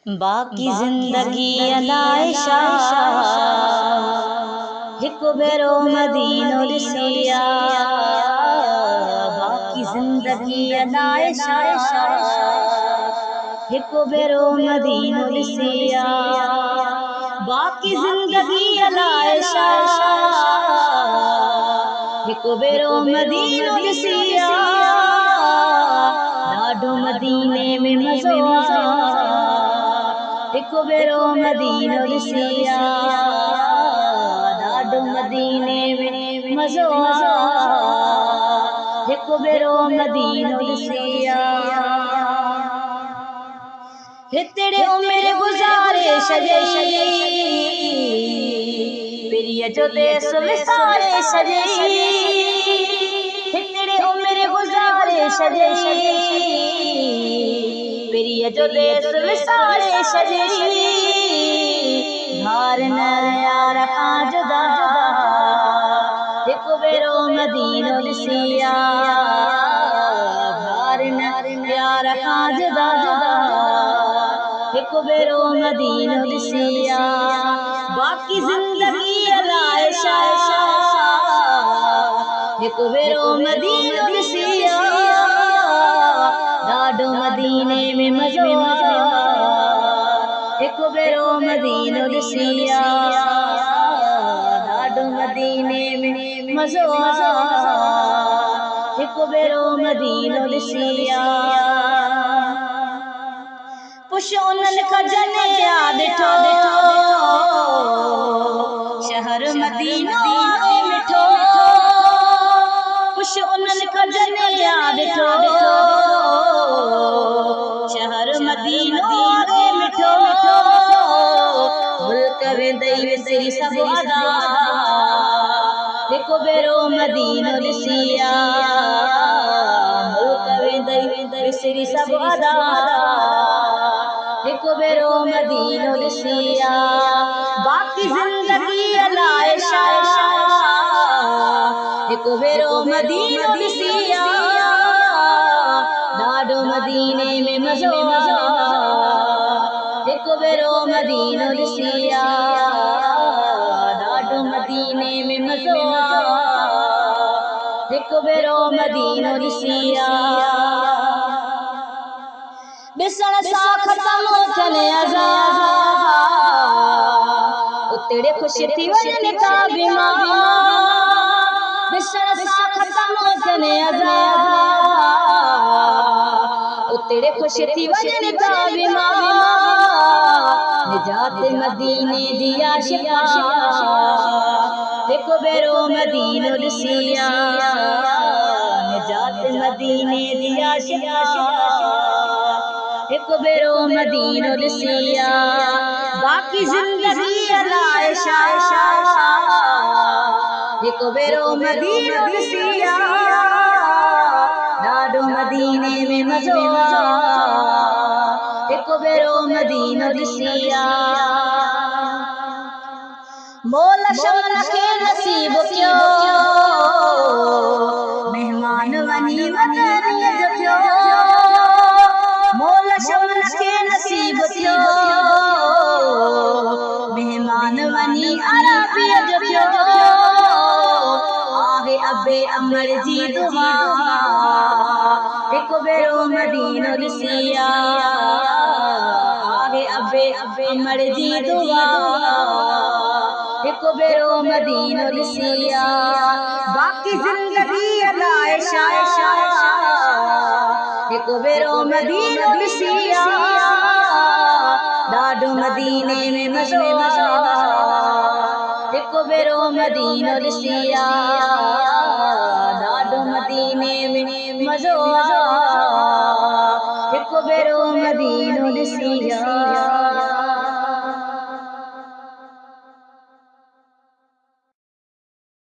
बाकी जिंदगी अलाइशा हिकु भेरो मदीनो ॾिसिया। बाकी जिंदगी अलाइशा हिकु भेरो मदीनो ॾिसिया। बाकी जिंदगी अलाइशा हिकु भेरो मदीनो ॾिसिया। ॾाढो मदीने में मज़ो हिकु भेरो मदीनो ॾिसिया। ॾाढो मदीने में मज़ो हिकु भेरो मदीनो ॾिसिया। हितड़े उमिरि गुज़ारे छॾई पिरीअ जो देस विसारे छॾई। हितड़े उमिरि गुज़ारे छॾई पिरीअ जो देस विसारे छॾई। धार न यार खां जुदा हिकु भेरो मदीनो ॾिसिया। धार न यार खां जुदा हिकु भेरो मदीनो ॾिसिया। बाकी जिंदगी अलाइशा हिकु भेरो मदीनो ॾिसिया। ॾाढो मदीने में मज़ो हिकु भेरो मदीनो ॾिसिया। ॾाढो मदीने में मज़ो हिकु भेरो मदीनो ॾिसिया। पुछ उन्हनि खजने ॾिठो शहर मदीनो आहे मिठो। पुछ उन्हनि खजने ॾिठो शहर मदीनो आहे मिठो। मुल्क वेंदई विसरी सभु अदा हिकु भेरो मदीनो ॾिसिया। मुल्क वेंदई विसरी सभु अदा हिकु भेरो मदीनो ॾिसिया। बाकी जिंदगी अलाइशा हिकु भेरो मदीनो ॾिसिया। ॾाढो मदीने में मज़ो हिकु भेरो मदीनो ॾिसिया। ॾाढो मदीने में मज़ो हिकु भेरो मदीनो ॾिसिया। ॾिसण सां ख़त्म थियनि अज़ा उतड़े ख़ुशि थी वञनि का बीमार। ॾिसण सां ख़त्म थियनि अज़ा उतड़े ख़ुशि थी वञनि का बीमार। निजात मदीने जी आशिक़ा हिकु भेरो मदीनो ॾिसिया। निजात मदीने जी आशिक़ा हिकु भेरो मदीनो ॾिसिया। बाकी जिंदगी अलाइशा हिकु भेरो मदीनो ॾिसिया। ॾाढो मदीने में मज़ो हिकु भेरो मदीनो ॾिसिया। मोल शमन खे नसीब कयो महिमान वञी मदीने जो थियो। मोल शमन खे नसीब कयो महिमान वञी अरबीअ जो थियो। आहे अबे अमर जी दुआ हिकु भेरो मदीनो ॾिसिया। आहे अबे अमर जी दुआ हिकु भेरो मदीनो ॾिसिया। बाकी जिंदगी अलाइशा हिकु भेरो मदीनो ॾिसिया। ॾाढो मदीने में मज़ो हिकु भेरो मदीनो ॾिसिया। ॾाढो मदीने में मज़ो हिकु भेरो मदीनो ॾिसिया।